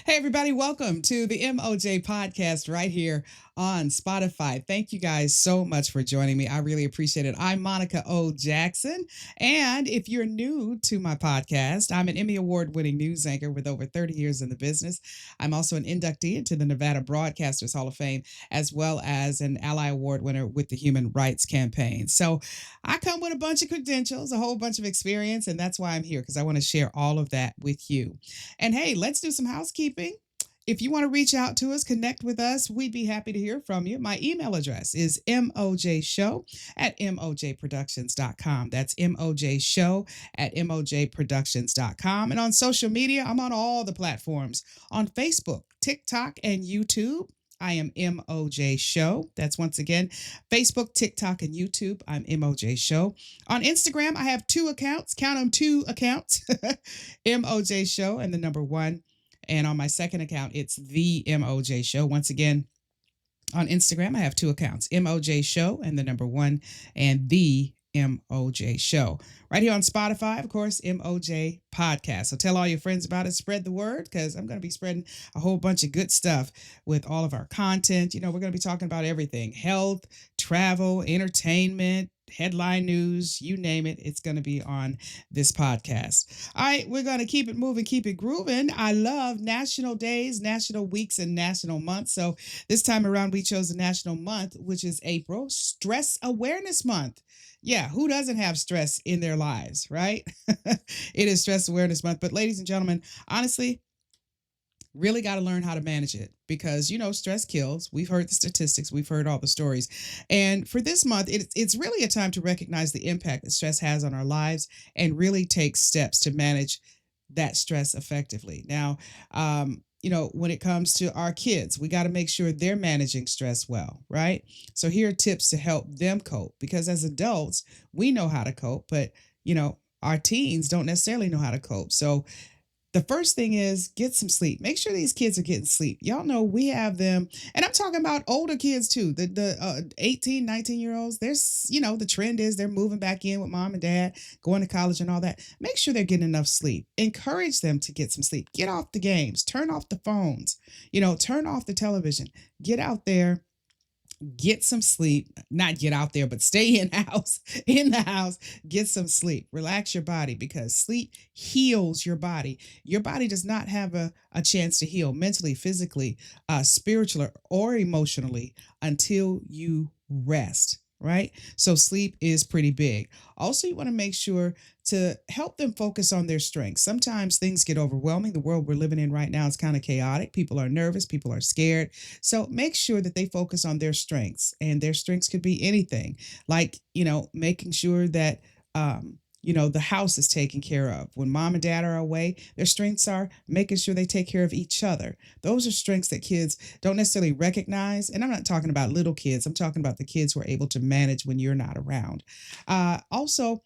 Hey, everybody, welcome to the MOJ podcast right here on Spotify. Thank you guys so much for joining me. I really appreciate it. I'm Monica O. Jackson. And if you're new to my podcast, I'm an Emmy Award winning news anchor with over 30 years in the business. I'm also an inductee into the Nevada Broadcasters Hall of Fame, as well as an Ally Award winner with the Human Rights Campaign. So I come with a bunch of credentials, a whole bunch of experience, and that's why I'm here because I want to share all of that with you. And hey, let's do some housekeeping. If you want to reach out to us, connect with us, we'd be happy to hear from you. My email address is mojshow@mojproductions.com. That's mojshow@mojproductions.com. And on social media, I'm on all the platforms on Facebook, TikTok, and YouTube. I am MOJ Show. That's once again Facebook, TikTok, and YouTube. I'm MOJ Show. On Instagram, I have two accounts. Count them, two accounts. MOJ Show and the number one. And on my second account, it's the MOJ Show. Once again, on Instagram, I have two accounts, MOJ Show and the number one, and the MOJ Show. Right here on Spotify, of course, MOJ Podcast. So tell all your friends about it. Spread the word because I'm going to be spreading a whole bunch of good stuff with all of our content. You know, we're going to be talking about everything: health, travel, entertainment, headline news, you name it, it's going to be on this podcast. All right, we're going to keep it moving, keep it grooving. I love national days, national weeks, and national months. So this time around, we chose the national month, which is April, Stress Awareness Month. Yeah, who doesn't have stress in their lives, right? It is Stress Awareness Month. But ladies and gentlemen, honestly, really got to learn how to manage it because stress kills. We've heard the statistics, we've heard all the stories, and for this month it's really a time to recognize the impact that stress has on our lives and really take steps to manage that stress effectively. Now, when it comes to our kids, we got to make sure they're managing stress well, right? So here are tips to help them cope, because as adults we know how to cope, but our teens don't necessarily know how to cope. So the first thing is get some sleep. Make sure these kids are getting sleep. Y'all know we have them, and I'm talking about older kids too. The 18, 19-year-olds, there's, the trend is they're moving back in with mom and dad, going to college and all that. Make sure they're getting enough sleep. Encourage them to get some sleep. Get off the games, turn off the phones, turn off the television, get out there, get some sleep. Not get out there, but stay in the house, get some sleep, relax your body, because sleep heals your body. Your body does not have a chance to heal mentally, physically, spiritually, or emotionally until you rest, right? So sleep is pretty big. Also, you want to make sure to help them focus on their strengths. Sometimes things get overwhelming. The world we're living in right now is kind of chaotic. People are nervous, people are scared. So make sure that they focus on their strengths, and their strengths could be anything, like, making sure that the house is taken care of. When mom and dad are away, their strengths are making sure they take care of each other. Those are strengths that kids don't necessarily recognize. And I'm not talking about little kids. I'm talking about the kids who are able to manage when you're not around. Also,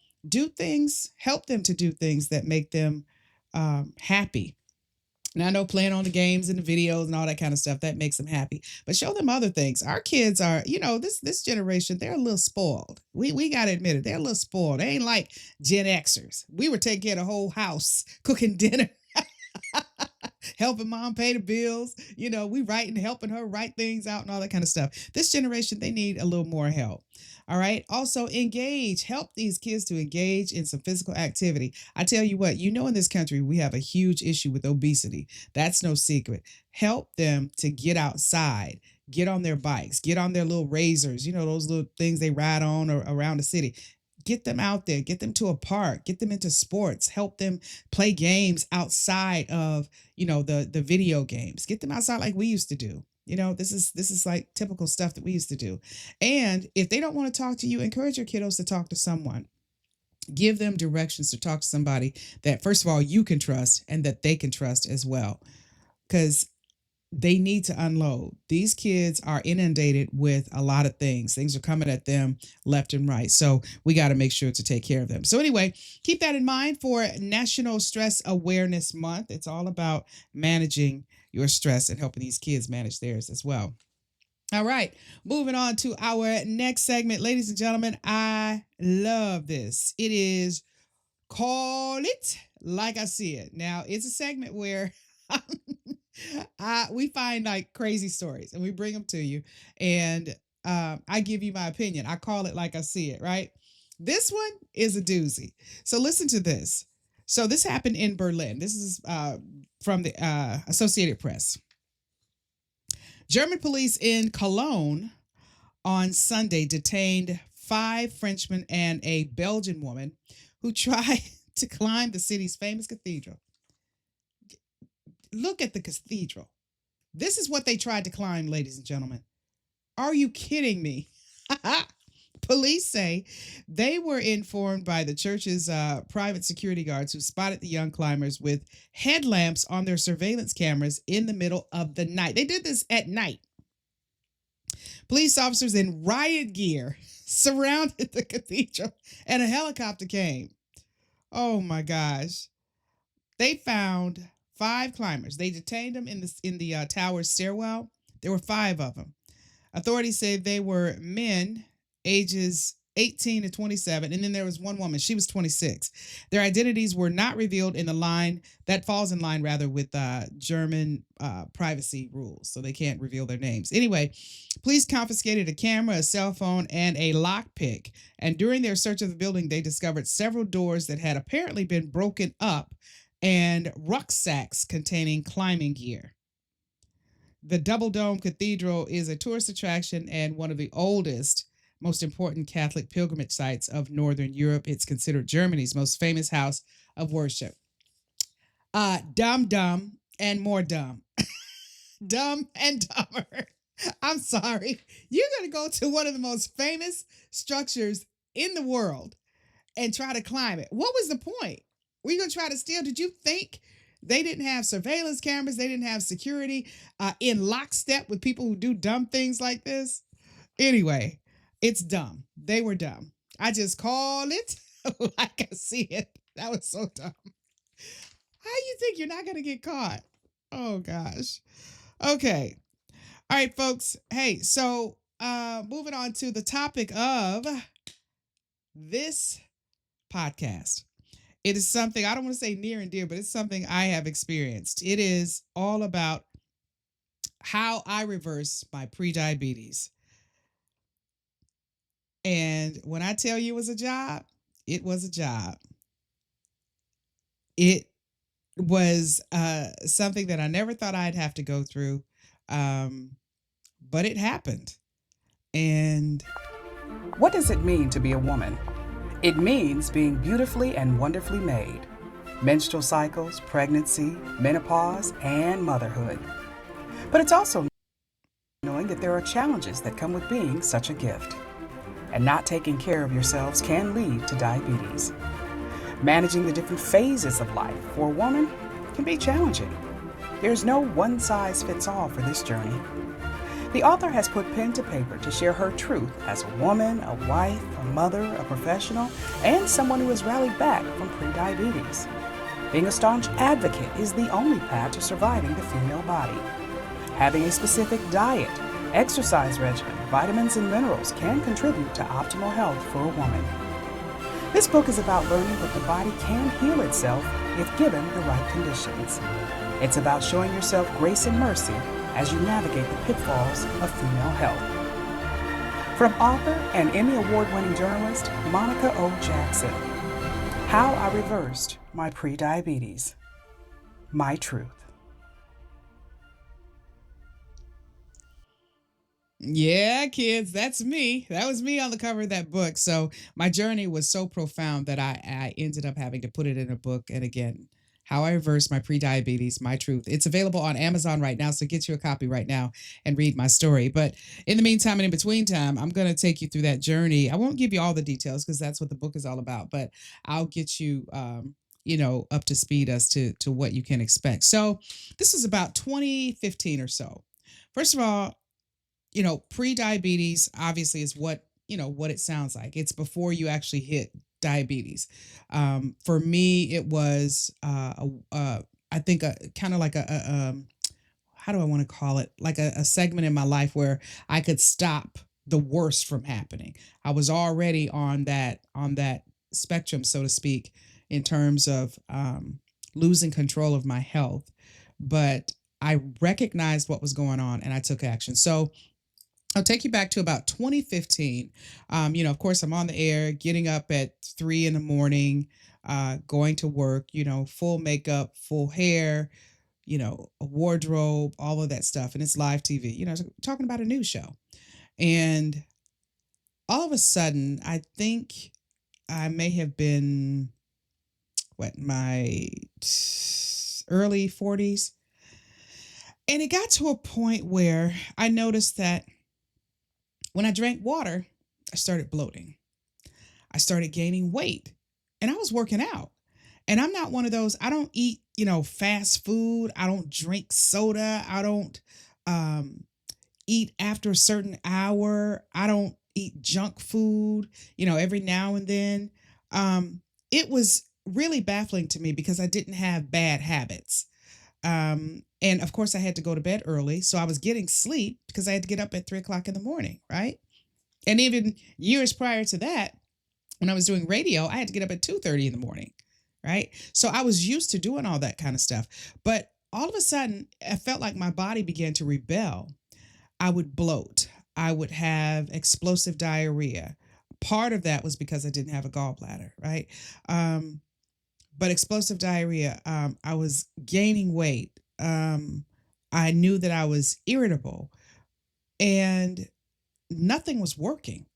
help them to do things that make them happy. Now, I know playing on the games and the videos and all that kind of stuff, that makes them happy. But show them other things. Our kids are, this generation, they're a little spoiled. We gotta admit it, they're a little spoiled. They ain't like Gen Xers. We were taking care of the whole house, cooking dinner, helping mom pay the bills. We helping her write things out and all that kind of stuff. This generation, they need a little more help. All right. Also, help these kids to engage in some physical activity. I tell you what, in this country, we have a huge issue with obesity. That's no secret. Help them to get outside, get on their bikes, get on their little razors, those little things they ride on or around the city. Get them out there, get them to a park, get them into sports, help them play games outside of, the video games. Get them outside like we used to do. This is like typical stuff that we used to do. And if they don't want to talk to you, encourage your kiddos to talk to someone. Give them directions to talk to somebody that, first of all, you can trust and that they can trust as well. Because they need to unload. These kids are inundated with a lot of things. Things are coming at them left and right. So we got to make sure to take care of them. So anyway, keep that in mind for National Stress Awareness Month. It's all about managing your stress and helping these kids manage theirs as well. All right, moving on to our next segment. Ladies and gentlemen, I love this. It is Call It Like I See It. Now, it's a segment where We find like crazy stories and we bring them to you. And I give you my opinion. I call it like I see it, right? This one is a doozy. So listen to this. So this happened in Berlin. This is from the Associated Press. German police in Cologne on Sunday detained five Frenchmen and a Belgian woman who tried to climb the city's famous cathedral. Look at the cathedral. This is what they tried to climb, ladies and gentlemen. Are you kidding me? Police say they were informed by the church's private security guards who spotted the young climbers with headlamps on their surveillance cameras in the middle of the night. They did this at night. Police officers in riot gear surrounded the cathedral and a helicopter came. Oh my gosh. They found five climbers. They detained them in the tower's stairwell. There were five of them. Authorities said they were men ages 18 to 27, and then there was one woman. She was 26. Their identities were not revealed in the line that falls in line rather with German privacy rules, so they can't reveal their names. Anyway, police confiscated a camera, a cell phone, and a lockpick. And during their search of the building, they discovered several doors that had apparently been broken up and rucksacks containing climbing gear. The Double Dome Cathedral is a tourist attraction and one of the oldest, most important Catholic pilgrimage sites of Northern Europe. It's considered Germany's most famous house of worship. Dumb, dumb, and more dumb. Dumb and dumber. I'm sorry. You're going to go to one of the most famous structures in the world and try to climb it. What was the point? Were you going to try to steal? Did you think they didn't have surveillance cameras? They didn't have security in lockstep with people who do dumb things like this? Anyway, it's dumb. They were dumb. I just call it like I see it. That was so dumb. How you think you're not going to get caught? Oh, gosh. Okay. All right, folks. Hey, so moving on to the topic of this podcast. It is something, I don't want to say near and dear, but it's something I have experienced. It is all about how I reverse my prediabetes. And when I tell you it was a job, it was a job. It was something that I never thought I'd have to go through, but it happened. And what does it mean to be a woman? It means being beautifully and wonderfully made. Menstrual cycles, pregnancy, menopause, and motherhood. But it's also knowing that there are challenges that come with being such a gift. And not taking care of yourselves can lead to diabetes. Managing the different phases of life for a woman can be challenging. There's no one-size-fits-all for this journey. The author has put pen to paper to share her truth as a woman, a wife, a mother, a professional, and someone who has rallied back from prediabetes. Being a staunch advocate is the only path to surviving the female body. Having a specific diet, exercise regimen, vitamins, and minerals can contribute to optimal health for a woman. This book is about learning that the body can heal itself if given the right conditions. It's about showing yourself grace and mercy as you navigate the pitfalls of female health. From author and Emmy Award-winning journalist Monica O. Jackson, How I Reversed My Prediabetes. My Truth. yeah, kids, that's me. That was me on the cover of that book. So my journey was so profound that I ended up having to put it in a book. And again, How I Reversed My Prediabetes, My Truth. It's available on Amazon right now, so get you a copy right now and read my story. But in the meantime and in between time, I'm going to take you through that journey. I won't give you all the details because that's what the book is all about, but I'll get you, up to speed as to what you can expect. So this was about 2015 or so. First of all, pre-diabetes obviously is what it sounds like. It's before you actually hit diabetes. For me, it was, I think, kind of like how do I want to call it? Like a segment in my life where I could stop the worst from happening. I was already on that spectrum, so to speak, in terms of losing control of my health. But I recognized what was going on and I took action. So I'll take you back to about 2015. Of course, I'm on the air, getting up at 3 in the morning, going to work, full makeup, full hair, a wardrobe, all of that stuff. And it's live TV, talking about a news show. And all of a sudden, I think I may have been, my early 40s. And it got to a point where I noticed that when I drank water, I started bloating. I started gaining weight and I was working out. And I'm not one of those, I don't eat, fast food. I don't drink soda. I don't um, eat after a certain hour. I don't eat junk food, every now and then. It was really baffling to me because I didn't have bad habits. And of course, I had to go to bed early. So I was getting sleep because I had to get up at 3 o'clock in the morning, right? And even years prior to that, when I was doing radio, I had to get up at 2:30 in the morning, right? So I was used to doing all that kind of stuff. But all of a sudden, I felt like my body began to rebel. I would bloat. I would have explosive diarrhea. Part of that was because I didn't have a gallbladder, right? Um, but explosive diarrhea, I was gaining weight. I knew that I was irritable and nothing was working.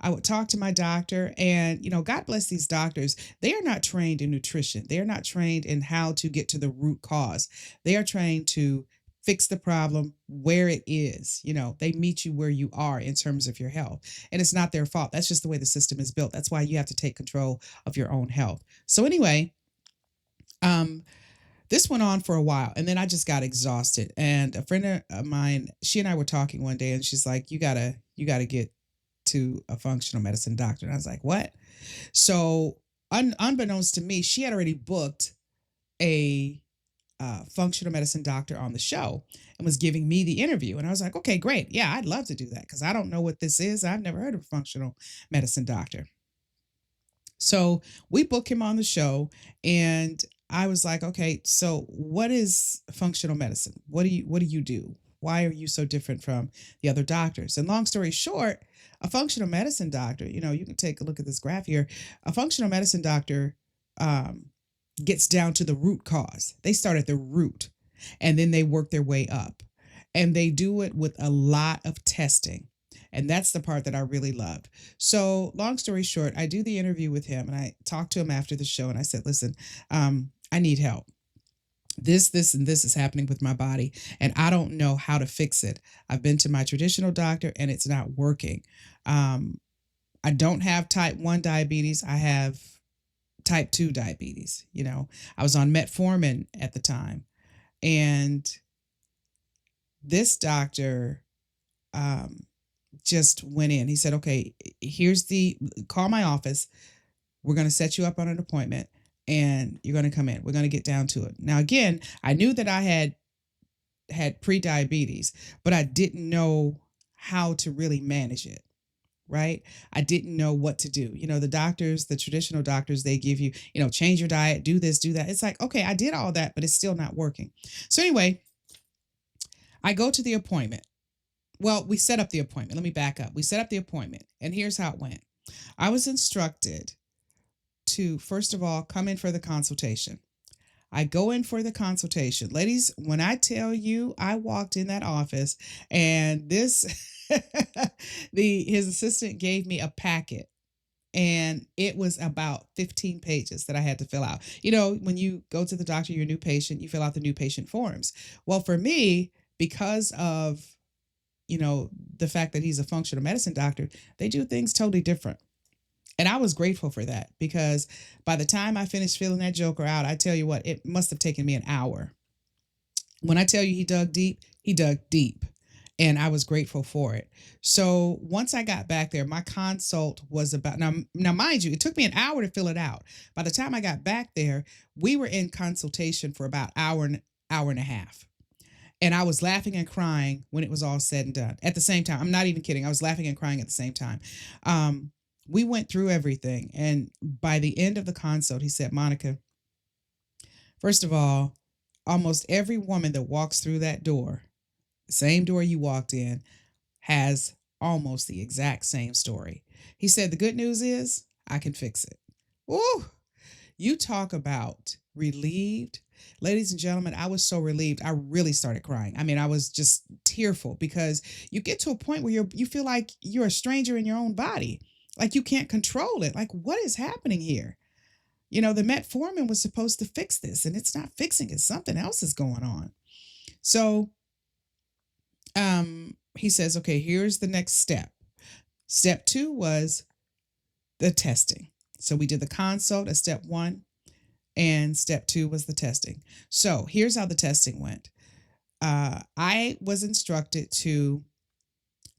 I would talk to my doctor, and God bless these doctors. They are not trained in nutrition. They are not trained in how to get to the root cause. They are trained to fix the problem where it is. They meet you where you are in terms of your health. And it's not their fault. That's just the way the system is built. That's why you have to take control of your own health. So anyway, um, this went on for a while and then I just got exhausted. And a friend of mine, she and I were talking one day and she's like, you gotta get to a functional medicine doctor. And I was like, what? So unbeknownst to me, she had already booked a functional medicine doctor on the show and was giving me the interview. And I was like, okay, great. Yeah, I'd love to do that because I don't know what this is. I've never heard of a functional medicine doctor. So we booked him on the show and I was like, okay, so what is functional medicine? What do you do? Why are you so different from the other doctors? And long story short, a functional medicine doctor, you can take a look at this graph here. A functional medicine doctor um, gets down to the root cause. They start at the root and then they work their way up. And they do it with a lot of testing. And that's the part that I really loved. So, long story short, I do the interview with him and I talked to him after the show and I said, listen, I need help. And this is happening with my body, and I don't know how to fix it. I've been to my traditional doctor and it's not working. Um, I don't have type 1 diabetes. I have type 2 diabetes. I was on metformin at the time. And this doctor um, just went in. He said, okay, call my office. We're going to set you up on an appointment and you're going to come in. We're going to get down to it. Now, again, I knew that I had pre-diabetes, but I didn't know how to really manage it. Right. I didn't know what to do. The traditional doctors, they give you, change your diet, do this, do that. It's like, okay, I did all that, but it's still not working. So anyway, I go to the appointment. Well, we set up the appointment. Let me back up. We set up the appointment and here's how it went. I was instructed to, first of all, come in for the consultation. I go in for the consultation. Ladies, when I tell you I walked in that office and his assistant gave me a packet and it was about 15 pages that I had to fill out. When you go to the doctor, you're a new patient, you fill out the new patient forms. Well, for me, because of, the fact that he's a functional medicine doctor, they do things totally different. And I was grateful for that because by the time I finished filling that joker out, I tell you what, it must have taken me an hour. When I tell you he dug deep, he dug deep. And I was grateful for it. So once I got back there, my consult was about, now mind you, it took me an hour to fill it out. By the time I got back there, we were in consultation for about hour and a half. And I was laughing and crying when it was all said and done. At the same time, I'm not even kidding. I was laughing and crying at the same time. We went through everything. And by the end of the consult, he said, Monica, first of all, Almost every woman that walks through that door, the same door you walked in, has almost the exact same story. He said, the good news is I can fix it. Woo! You talk about relieved. Ladies and gentlemen, I was so relieved. I really started crying. I mean, I was just tearful because you get to a point where you feel like you're a stranger in your own body. Like you can't control it. Like, what is happening here? The metformin was supposed to fix this and it's not fixing it. Something else is going on. So he says, okay, here's the next step. Step 2 was the testing. So we did the consult at step 1 and step 2 was the testing. So here's how the testing went. I was instructed to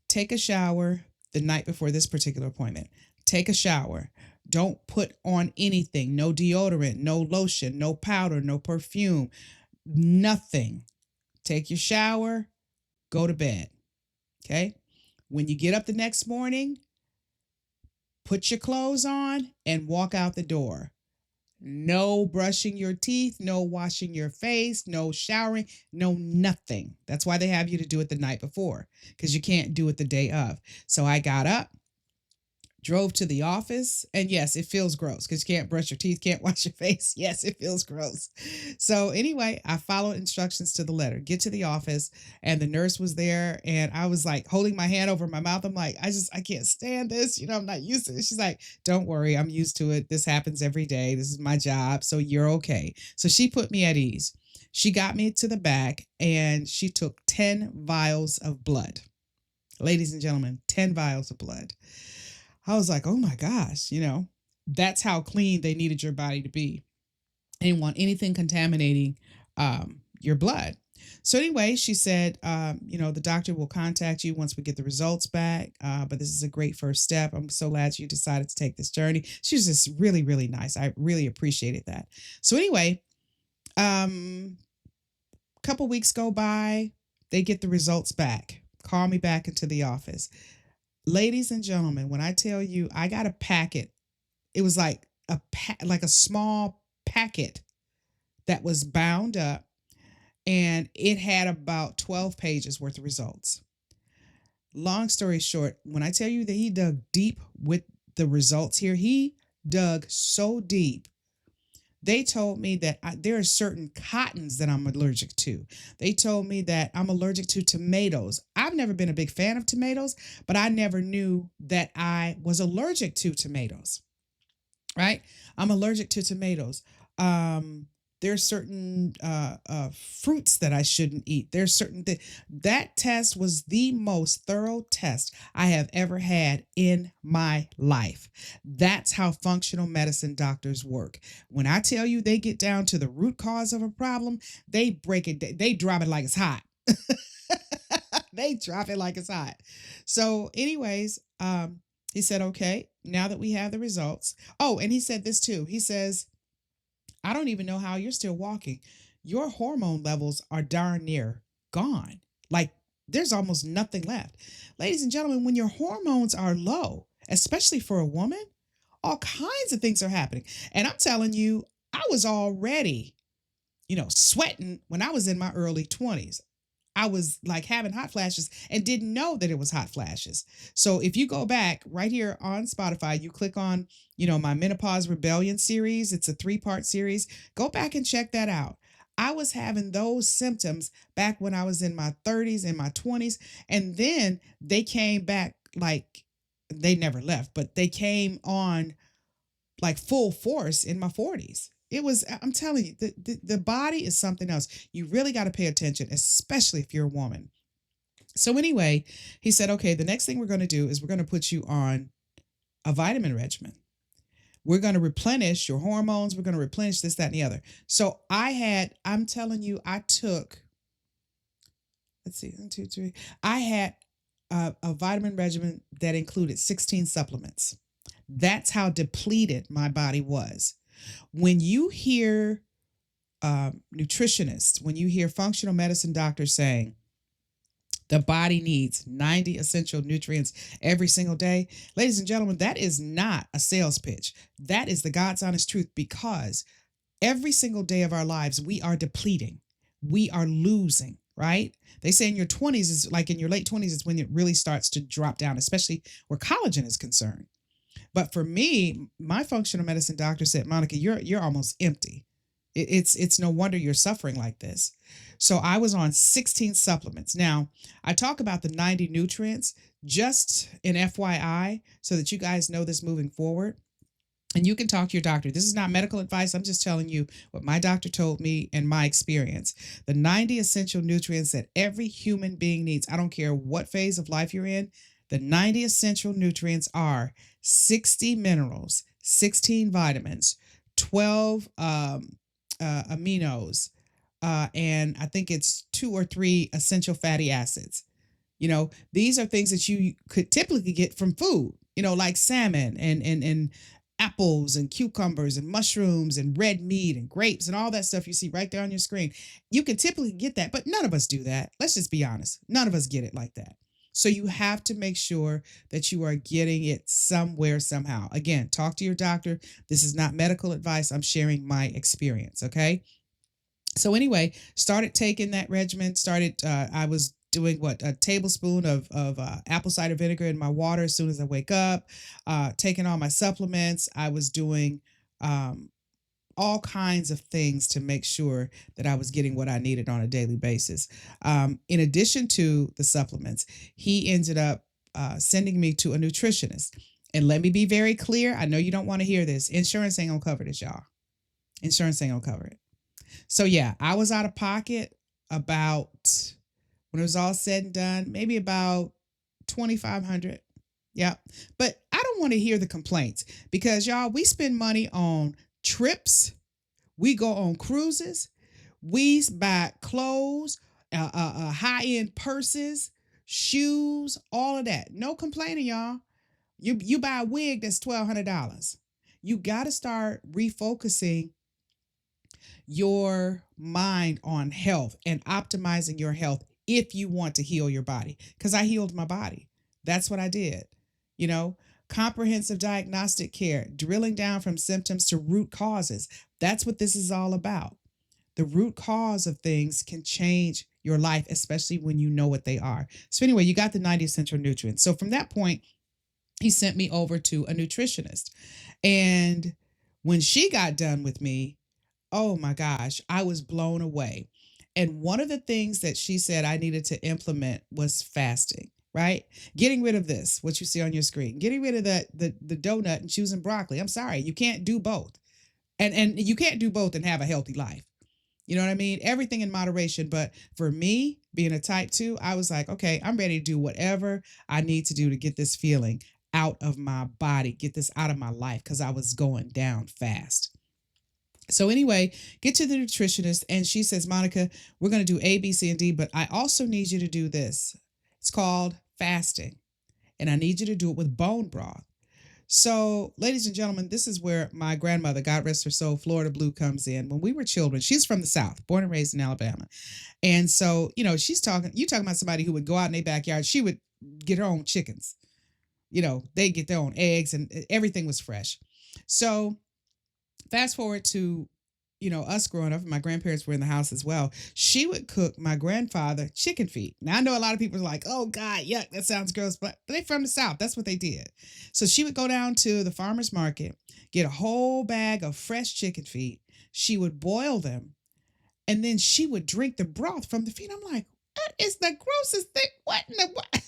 take a shower the night before this particular appointment. Take a shower. Don't put on anything. No deodorant, no lotion, no powder, no perfume, nothing. Take your shower, go to bed. Okay? When you get up the next morning, put your clothes on and walk out the door. No brushing your teeth, no washing your face, no showering, no nothing. That's why they have you to do it the night before, because you can't do it the day of. So I got up, drove to the office, and yes, it feels gross because you can't brush your teeth, can't wash your face. Yes, it feels gross. So anyway, I followed instructions to the letter. Get to the office, and the nurse was there, and I was like holding my hand over my mouth. I'm like, I can't stand this. I'm not used to it. She's like, don't worry, I'm used to it. This happens every day. This is my job, so you're okay. So she put me at ease. She got me to the back, and she took 10 vials of blood. Ladies and gentlemen, 10 vials of blood. I was like, oh my gosh, that's how clean they needed your body to be. They didn't want anything contaminating your blood. So anyway, she said, the doctor will contact you once we get the results back. But this is a great first step. I'm so glad you decided to take this journey. She was just really, really nice. I really appreciated that. So anyway, couple weeks go by, they get the results back. Call me back into the office. Ladies and gentlemen, when I tell you I got a packet, it was like a small packet that was bound up, and it had about 12 pages worth of results. Long story short, when I tell you that he dug deep with the results here, he dug so deep. They told me that there are certain cottons that I'm allergic to. They told me that I'm allergic to tomatoes. I've never been a big fan of tomatoes, but I never knew that I was allergic to tomatoes, right? I'm allergic to tomatoes. There's certain fruits that I shouldn't eat. There's certain things. That test was the most thorough test I have ever had in my life. That's how functional medicine doctors work. When I tell you they get down to the root cause of a problem, they break it. They drop it like it's hot. They drop it like it's hot. So anyways, he said, okay, now that we have the results. Oh, and he said this too. He says, I don't even know how you're still walking. Your hormone levels are darn near gone. Like there's almost nothing left. Ladies and gentlemen, when your hormones are low, especially for a woman, all kinds of things are happening. And I'm telling you, I was already, sweating when I was in my early 20s. I was like having hot flashes and didn't know that it was hot flashes. So if you go back right here on Spotify, you click on, my Menopause Rebellion series. It's a 3-part series. Go back and check that out. I was having those symptoms back when I was in my 30s and my 20s. And then they came back like they never left, but they came on like full force in my 40s. I'm telling you, the body is something else. You really got to pay attention, especially if you're a woman. So anyway, he said, okay, the next thing we're going to do is we're going to put you on a vitamin regimen. We're going to replenish your hormones. We're going to replenish this, that, and the other. So I'm telling you, I took, let's see, 1, 2, 3. I had a vitamin regimen that included 16 supplements. That's how depleted my body was. When you hear nutritionists, when you hear functional medicine doctors saying the body needs 90 essential nutrients every single day, ladies and gentlemen, that is not a sales pitch. That is the God's honest truth, because every single day of our lives, we are depleting. we are losing, right? They say in your 20s is like in your late 20s is when it really starts to drop down, especially where collagen is concerned. But for me, my functional medicine doctor said, Monica, you're almost empty. It's no wonder you're suffering like this. So I was on 16 supplements. Now, I talk about the 90 nutrients just in FYI so that you guys know this moving forward. And you can talk to your doctor. This is not medical advice. I'm just telling you what my doctor told me and my experience. The 90 essential nutrients that every human being needs. I don't care what phase of life you're in. The 90 essential nutrients are 60 minerals, 16 vitamins, 12 aminos, and I think it's 2 or 3 essential fatty acids. These are things that you could typically get from food, like salmon and apples and cucumbers and mushrooms and red meat and grapes and all that stuff you see right there on your screen. You can typically get that, but none of us do that. Let's just be honest. None of us get it like that. So you have to make sure that you are getting it somewhere, somehow. Again, talk to your doctor. This is not medical advice. I'm sharing my experience. Okay. So anyway, started taking that regimen. I was doing a tablespoon of apple cider vinegar in my water as soon as I wake up. Taking all my supplements. I was doing all kinds of things to make sure that I was getting what I needed on a daily basis. In addition to the supplements, he ended up sending me to a nutritionist. And let me be very clear. I know you don't want to hear this. Insurance ain't gonna cover this, y'all. Insurance ain't gonna cover it. So yeah, I was out of pocket about, when it was all said and done, maybe about 2,500. Yeah. But I don't want to hear the complaints because y'all, we spend money on trips. We go on cruises. We buy clothes, high-end purses, shoes, all of that. No complaining, y'all. You buy a wig that's $1,200. You got to start refocusing your mind on health and optimizing your health if you want to heal your body. Because I healed my body. That's what I did. Comprehensive diagnostic care, drilling down from symptoms to root causes. That's what this is all about. The root cause of things can change your life, especially when you know what they are. So anyway, you got the 90 essential nutrients. So from that point, he sent me over to a nutritionist. And when she got done with me, oh my gosh, I was blown away. And one of the things that she said I needed to implement was fasting, right? Getting rid of this, what you see on your screen, getting rid of the donut and choosing broccoli. I'm sorry, you can't do both. And you can't do both and have a healthy life. You know what I mean? Everything in moderation. But for me, being a type 2, I was like, okay, I'm ready to do whatever I need to do to get this feeling out of my body, get this out of my life, because I was going down fast. So anyway, get to the nutritionist and she says, Monica, we're going to do A, B, C, and D, but I also need you to do this. It's called fasting. And I need you to do it with bone broth. So, ladies and gentlemen, this is where my grandmother, God rest her soul, Florida Blue, comes in. When we were children, she's from the South, born and raised in Alabama. And so, she's talking about somebody who would go out in their backyard. She would get her own chickens. They get their own eggs and everything was fresh. So fast forward to, us growing up, and my grandparents were in the house as well. She would cook my grandfather chicken feet. Now, I know a lot of people are like, oh, God, yuck, that sounds gross. But they're from the South. That's what they did. So she would go down to the farmer's market, get a whole bag of fresh chicken feet. She would boil them, and then she would drink the broth from the feet. I'm like, that is the grossest thing. What in the what?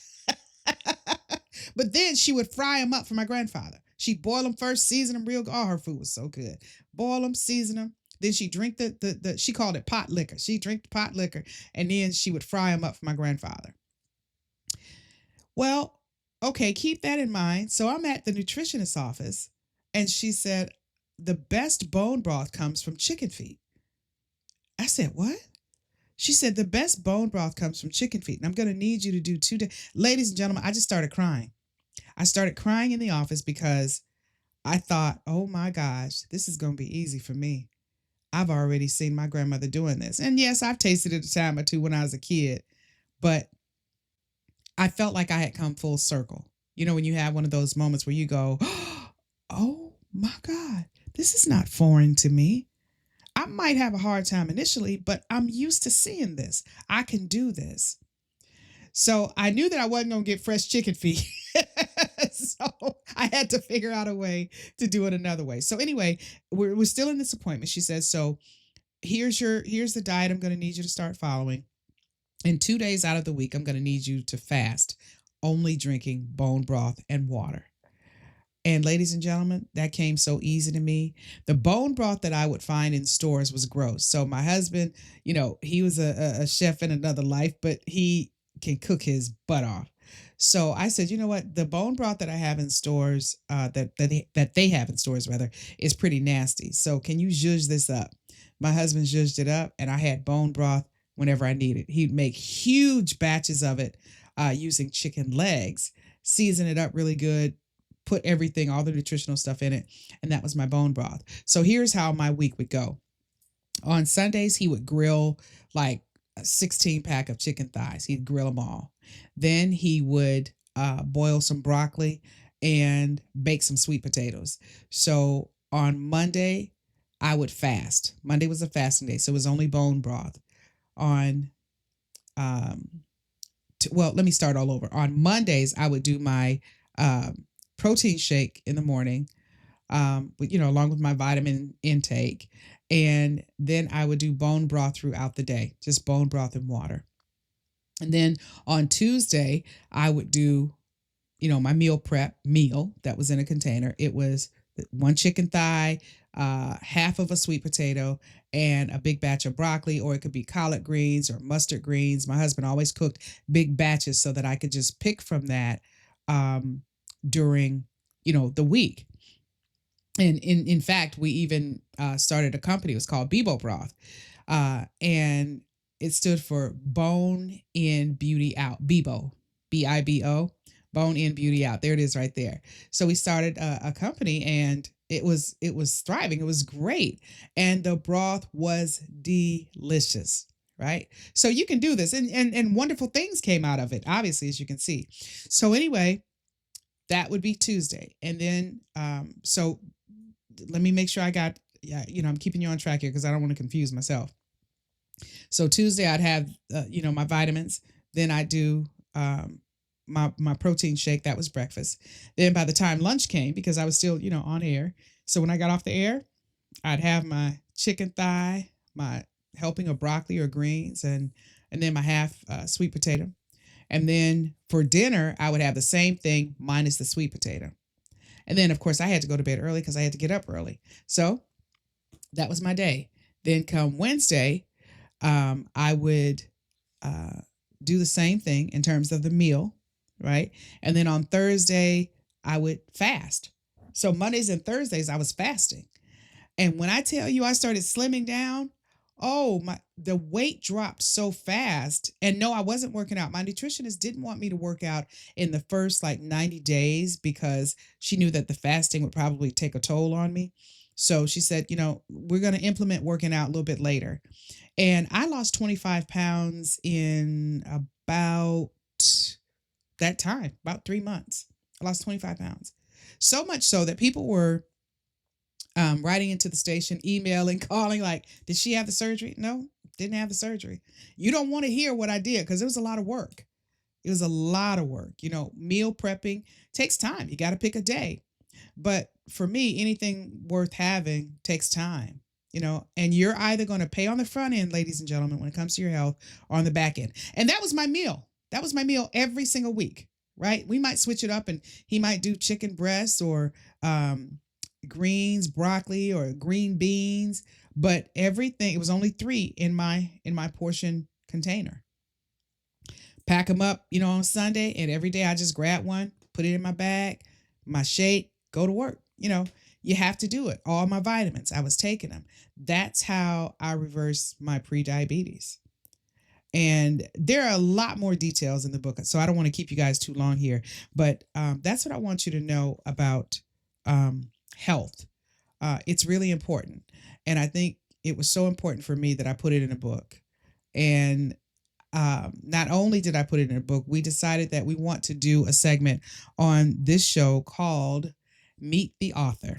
But then she would fry them up for my grandfather. She'd boil them first, season them real good. Oh, her food was so good. Boil them, season them. Then she drink the she called it pot liquor. She drank the pot liquor, and then she would fry them up for my grandfather. Well, okay, keep that in mind. So I'm at the nutritionist's office, and she said, the best bone broth comes from chicken feet. I said, what? She said, the best bone broth comes from chicken feet, and I'm going to need you to do 2 days. Ladies and gentlemen, I just started crying. I started crying in the office because I thought, oh my gosh, this is going to be easy for me. I've already seen my grandmother doing this. And yes, I've tasted it a time or two when I was a kid, but I felt like I had come full circle. When you have one of those moments where you go, oh my God, this is not foreign to me. I might have a hard time initially, but I'm used to seeing this. I can do this. So I knew that I wasn't going to get fresh chicken feet. So I had to figure out a way to do it another way. So anyway, we're still in this appointment. She says, so here's the diet I'm going to need you to start following. And 2 days out of the week, I'm going to need you to fast, only drinking bone broth and water. And ladies and gentlemen, that came so easy to me. The bone broth that I would find in stores was gross. So my husband, he was a chef in another life, but he can cook his butt off. So I said, you know what? The bone broth that I have in stores, that they have in stores rather, is pretty nasty. So can you zhuzh this up? My husband zhuzhed it up, and I had bone broth whenever I needed. He'd make huge batches of it using chicken legs, season it up really good, put everything, all the nutritional stuff in it, and that was my bone broth. So here's how my week would go. On Sundays, he would grill like a 16-pack of chicken thighs. He'd grill them all. Then he would boil some broccoli and bake some sweet potatoes. So on Monday, I would fast. Monday was a fasting day, so it was only bone broth. Let me start all over. On Mondays, I would do my protein shake in the morning, along with my vitamin intake. And then I would do bone broth throughout the day, just bone broth and water. And then on Tuesday, I would do, my meal prep meal that was in a container. It was one chicken thigh, half of a sweet potato, and a big batch of broccoli, or it could be collard greens or mustard greens. My husband always cooked big batches so that I could just pick from that during, the week. And in fact, we even started a company. It was called Bibo Broth. And it stood for Bone In Beauty Out. Bibo, B-I-B-O, Bone In Beauty Out. There it is right there. So we started a company, and it was thriving. It was great. And the broth was delicious, right? So you can do this. And wonderful things came out of it, obviously, as you can see. So anyway, that would be Tuesday. And then, so let me make sure I got, I'm keeping you on track here because I don't want to confuse myself. So Tuesday I'd have, my vitamins. Then I do my protein shake. That was breakfast. Then by the time lunch came, because I was still, on air. So when I got off the air, I'd have my chicken thigh, my helping of broccoli or greens, and then my half sweet potato. And then for dinner, I would have the same thing minus the sweet potato. And then, of course, I had to go to bed early because I had to get up early. So that was my day. Then come Wednesday, I would do the same thing in terms of the meal, right? And then on Thursday, I would fast. So Mondays and Thursdays, I was fasting. And when I tell you I started slimming down, the weight dropped so fast. And no, I wasn't working out. My nutritionist didn't want me to work out in the first 90 days because she knew that the fasting would probably take a toll on me. So she said, we're going to implement working out a little bit later. And I lost 25 pounds in about that time, about 3 months. I lost 25 pounds. So much so that people were writing into the station, emailing, calling, like, did she have the surgery? No, didn't have the surgery. You don't want to hear what I did because it was a lot of work. It was a lot of work. Meal prepping takes time. You got to pick a day. But for me, anything worth having takes time, and you're either going to pay on the front end, ladies and gentlemen, when it comes to your health, or on the back end. And that was my meal. That was my meal every single week, right? We might switch it up, and he might do chicken breasts or greens, broccoli, or green beans, but everything, it was only 3 in my portion container. Pack them up, on Sunday, and every day I just grab one, put it in my bag, my shake, go to work. You have to do it. All my vitamins, I was taking them. That's how I reversed my pre-diabetes. And there are a lot more details in the book, so I don't want to keep you guys too long here, but that's what I want you to know about health. It's really important. And I think it was so important for me that I put it in a book. And not only did I put it in a book, we decided that we want to do a segment on this show called Meet the Author.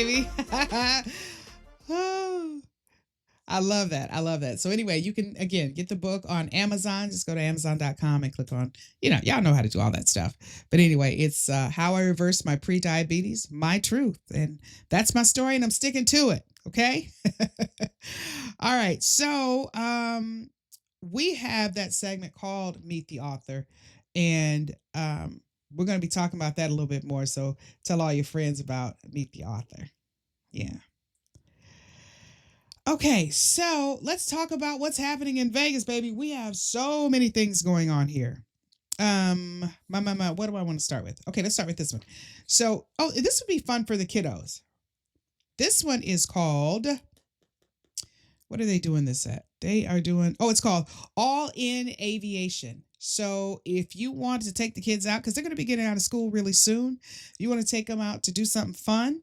baby. Oh, I love that. I love that. So anyway, you can again get the book on Amazon. Just go to Amazon.com and click on, y'all know how to do all that stuff. But anyway, it's How I Reversed My Pre-Diabetes, My Truth. And that's my story, and I'm sticking to it. Okay. All right. So we have that segment called Meet the Author. And we're going to be talking about that a little bit more. So tell all your friends about Meet the Author. Yeah. Okay, so let's talk about what's happening in Vegas, baby. We have so many things going on here. What do I want to start with? Okay, let's start with this one. So, this would be fun for the kiddos. This one is called, what are they doing this at? They are doing, it's called All In Aviation. So if you want to take the kids out, because they're going to be getting out of school really soon, you want to take them out to do something fun,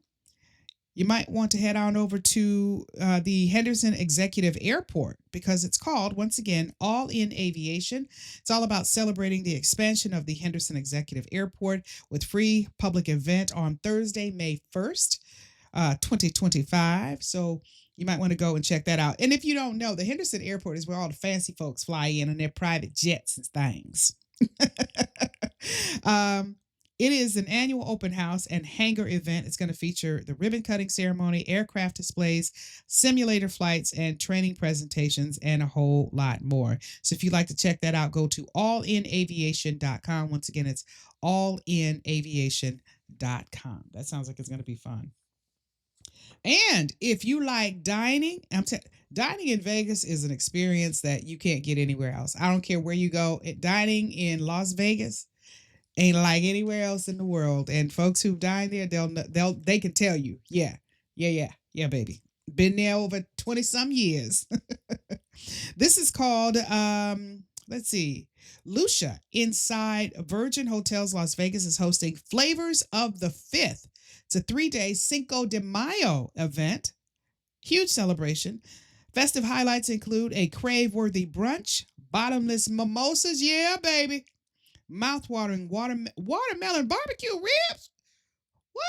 you might want to head on over to the Henderson Executive Airport, because it's called, once again, All In Aviation. It's all about celebrating the expansion of the Henderson Executive Airport with free public event on Thursday, May 1st, 2025. So you might want to go and check that out. And if you don't know, the Henderson Airport is where all the fancy folks fly in on their private jets and things. It is an annual open house and hangar event. It's going to feature the ribbon cutting ceremony, aircraft displays, simulator flights, and training presentations, and a whole lot more. So if you'd like to check that out, go to allinaviation.com. Once again, it's allinaviation.com. That sounds like it's going to be fun. And if you like dining, dining in Vegas is an experience that you can't get anywhere else. I don't care where you go. Dining in Las Vegas ain't like anywhere else in the world. And folks who've dined there, they can tell you, yeah, baby. Been there over 20 some years. This is called, let's see, Lucia inside Virgin Hotels Las Vegas is hosting Flavors of the Fifth. It's a 3-day Cinco de Mayo event. Huge celebration. Festive highlights include a crave-worthy brunch, bottomless mimosas, yeah, baby, mouth-watering watermelon barbecue ribs. What?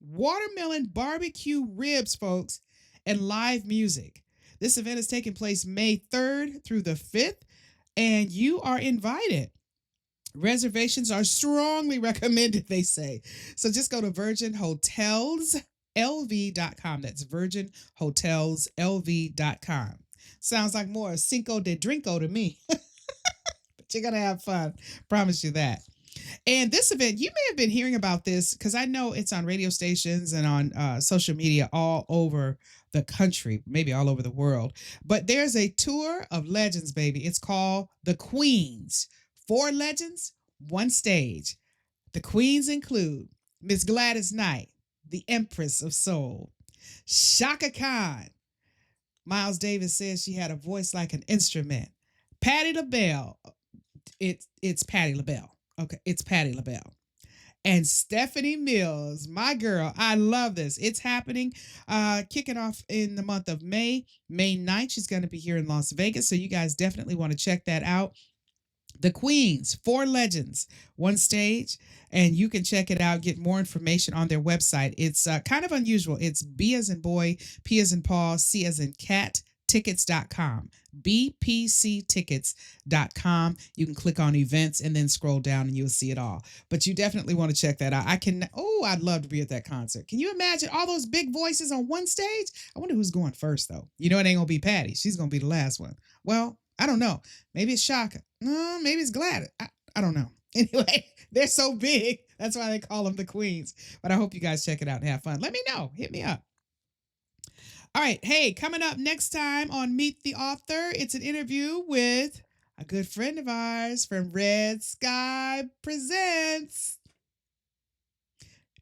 Watermelon barbecue ribs, folks, and live music. This event is taking place May 3rd through the 5th, and you are invited. Reservations are strongly recommended, they say. So just go to virginhotelslv.com. That's virginhotelslv.com. Sounds like more Cinco de Drinko to me. But you're going to have fun. Promise you that. And this event, you may have been hearing about this because I know it's on radio stations and on social media all over the country, maybe all over the world. But there's a tour of legends, baby. It's called The Queens. 4 legends, 1 stage. The Queens include Miss Gladys Knight, the Empress of Soul, Shaka Khan. Miles Davis says she had a voice like an instrument. Patti LaBelle. It's Patti LaBelle. Okay, it's Patti LaBelle. And Stephanie Mills, my girl. I love this. It's happening, kicking off in the month of May. May 9th, she's going to be here in Las Vegas. So you guys definitely want to check that out. The Queens, 4 legends, 1 stage, and you can check it out, get more information on their website. It's kind of unusual. It's B as in boy, P as in Paul, C as in cat, tickets.com, bpctickets.com. You can click on events and then scroll down and you'll see it all. But you definitely want to check that out. I'd love to be at that concert. Can you imagine all those big voices on 1 stage? I wonder who's going first, though. You know, it ain't going to be Patty. She's going to be the last one. Well, I don't know. Maybe it's Shaka. No, maybe it's Gladys. I don't know. Anyway, they're so big. That's why they call them the Queens. But I hope you guys check it out and have fun. Let me know. Hit me up. All right. Hey, coming up next time on Meet the Author, it's an interview with a good friend of ours from Red Sky Presents.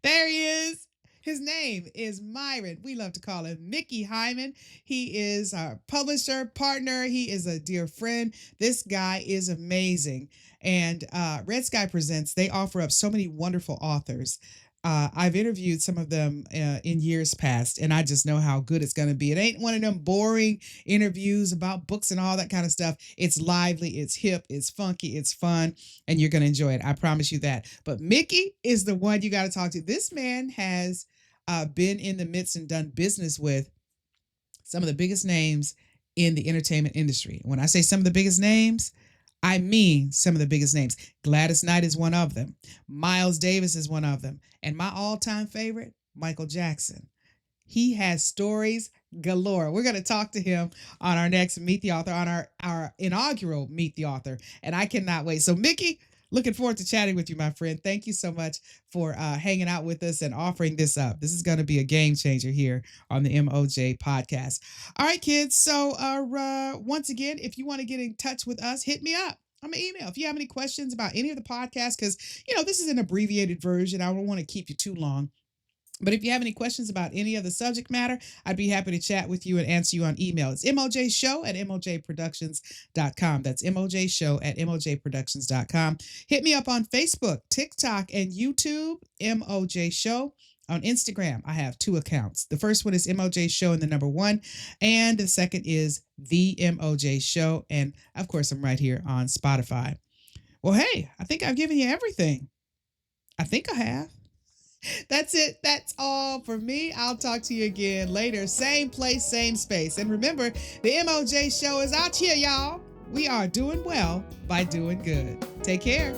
There he is. His name is Myron. We love to call him Mickey Hyman. He is our publisher, partner. He is a dear friend. This guy is amazing. And Red Sky Presents, they offer up so many wonderful authors. I've interviewed some of them in years past, and I just know how good it's going to be. It ain't one of them boring interviews about books and all that kind of stuff. It's lively, it's hip, it's funky, it's fun, and you're going to enjoy it. I promise you that. But Mickey is the one you got to talk to. This man has been in the midst and done business with some of the biggest names in the entertainment industry. When I say some of the biggest names, I mean some of the biggest names. Gladys Knight is one of them. Miles Davis is one of them. And my all-time favorite, Michael Jackson. He has stories galore. We're going to talk to him on our next Meet the Author, on our inaugural Meet the Author. And I cannot wait. So, Mickey, looking forward to chatting with you, my friend. Thank you so much for hanging out with us and offering this up. This is going to be a game changer here on the MOJ podcast. All right, kids. So once again, if you want to get in touch with us, hit me up. I'm an email. If you have any questions about any of the podcasts, because, this is an abbreviated version. I don't want to keep you too long. But if you have any questions about any of the subject matter, I'd be happy to chat with you and answer you on email. It's mojshow@mojproductions.com. That's mojshow@mojproductions.com. Hit me up on Facebook, TikTok, and YouTube, MOJ Show. On Instagram, I have 2 accounts. The first one is MOJ Show and the number 1. And the second is The MOJ Show. And, of course, I'm right here on Spotify. Well, hey, I think I've given you everything. I think I have. That's it. That's all for me. I'll talk to you again later. Same place, same space. And remember, the MOJ Show is out here, y'all. We are doing well by doing good. Take care.